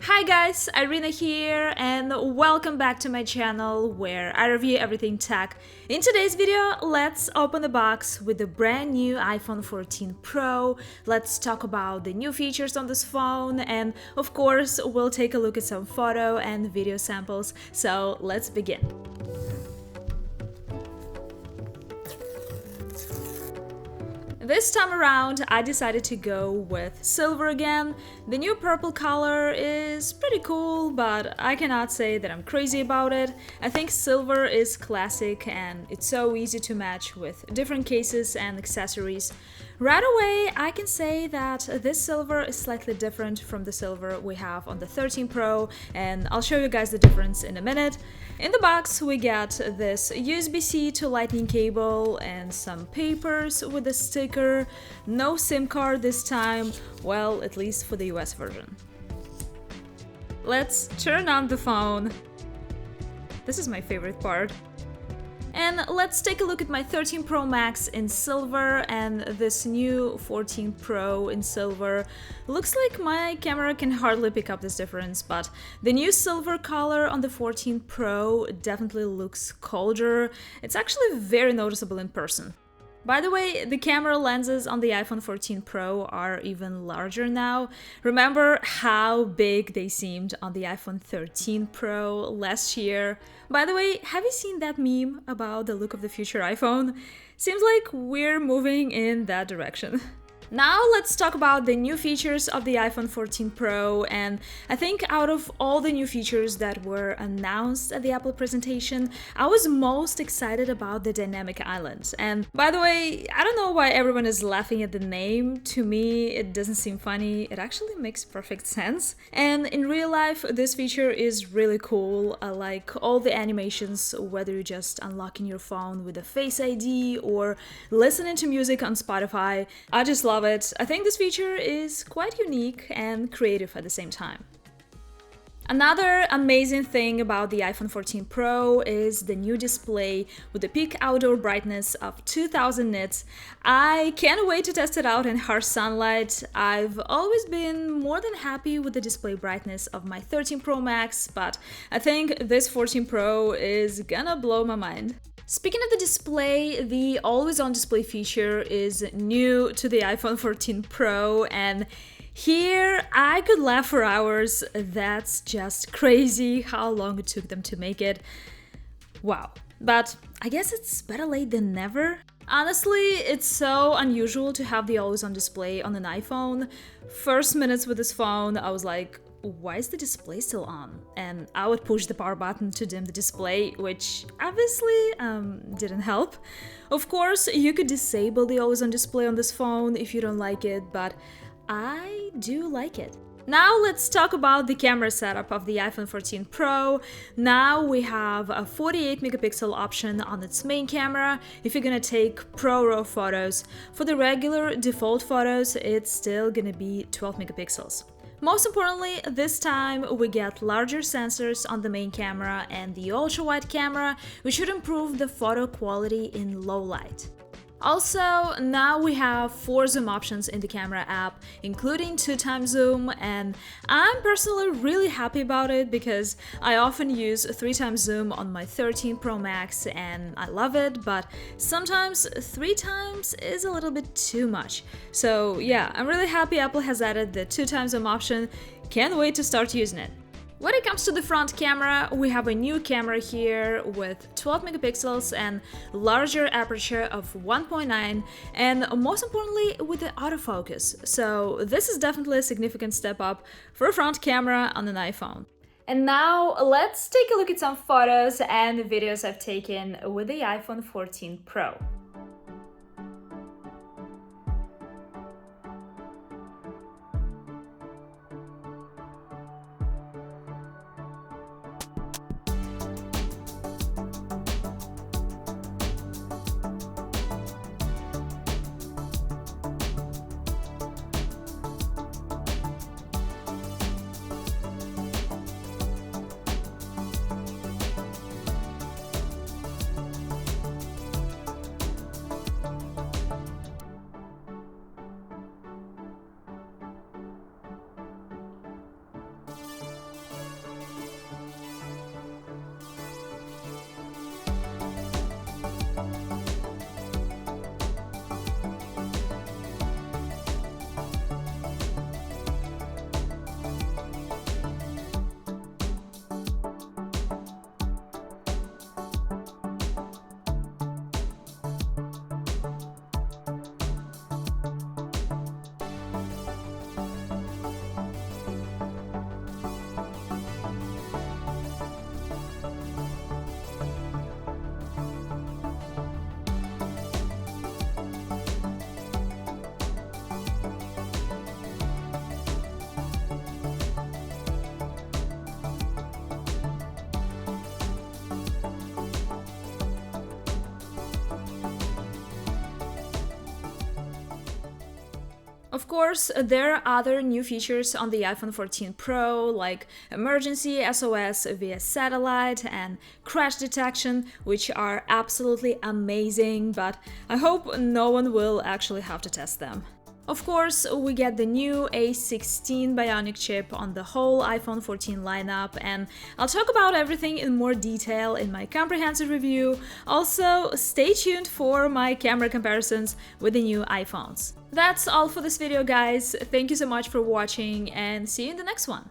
Hi guys, Irina here and welcome back to my channel where I review everything tech. In today's video, let's open the box with the brand new iPhone 14 Pro. Let's talk about the new features on this phone and of course we'll take a look at some photo and video samples. So let's begin. This time around, I decided to go with silver again. The new purple color is pretty cool, but I cannot say that I'm crazy about it. I think silver is classic and it's so easy to match with different cases and accessories. Right away, I can say that this silver is slightly different from the silver we have on the 13 Pro, and I'll show you guys the difference in a minute. In the box, we get this USB-C to Lightning cable and some papers with a sticker. No SIM card this time, well, at least for the US version. Let's turn on the phone. This is my favorite part. And let's take a look at my 13 Pro Max in silver and this new 14 Pro in silver. Looks like my camera can hardly pick up this difference, but the new silver color on the 14 Pro definitely looks colder. It's actually very noticeable in person. By the way, the camera lenses on the iPhone 14 Pro are even larger now. Remember how big they seemed on the iPhone 13 Pro last year? By the way, have you seen that meme about the look of the future iPhone? Seems like we're moving in that direction. Now let's talk about the new features of the iPhone 14 Pro, and I think out of all the new features that were announced at the Apple presentation, I was most excited about the Dynamic Island. And by the way, I don't know why everyone is laughing at the name. To me, it doesn't seem funny. It actually makes perfect sense. And in real life, this feature is really cool. I like all the animations, whether you're just unlocking your phone with a Face ID or listening to music on Spotify. I just love it. I think this feature is quite unique and creative at the same time. Another amazing thing about the iPhone 14 Pro is the new display with a peak outdoor brightness of 2000 nits. I can't wait to test it out in harsh sunlight. I've always been more than happy with the display brightness of my 13 Pro Max, but I think this 14 Pro is gonna blow my mind. Speaking of the display, the always-on display feature is new to the iPhone 14 Pro, and here I could laugh for hours. That's just crazy how long it took them to make it. Wow. But I guess it's better late than never. Honestly, it's so unusual to have the always-on display on an iPhone. First minutes with this phone, I was like, why is the display still on? And I would push the power button to dim the display, which obviously didn't help. Of course, you could disable the always-on display on this phone if you don't like it, but I do like it. Now let's talk about the camera setup of the iPhone 14 Pro. Now we have a 48 megapixel option on its main camera if you're gonna take Pro RAW photos. For the regular default photos, it's still gonna be 12 megapixels. Most importantly, this time we get larger sensors on the main camera and the ultra-wide camera, which should improve the photo quality in low light. Also, now we have 4 zoom options in the camera app, including 2x zoom, and I'm personally really happy about it because I often use 3x zoom on my 13 Pro Max and I love it, but sometimes 3x is a little bit too much. So yeah, I'm really happy Apple has added the 2x zoom option. Can't wait to start using it. When it comes to the front camera, we have a new camera here with 12 megapixels and larger aperture of 1.9, and most importantly with the autofocus. So this is definitely a significant step up for a front camera on an iPhone. And now let's take a look at some photos and videos I've taken with the iPhone 14 Pro. Of course, there are other new features on the iPhone 14 Pro, like emergency SOS via satellite and crash detection, which are absolutely amazing, but I hope no one will actually have to test them. Of course, we get the new A16 Bionic chip on the whole iPhone 14 lineup, and I'll talk about everything in more detail in my comprehensive review. Also, stay tuned for my camera comparisons with the new iPhones. That's all for this video, guys. Thank you so much for watching, and see you in the next one.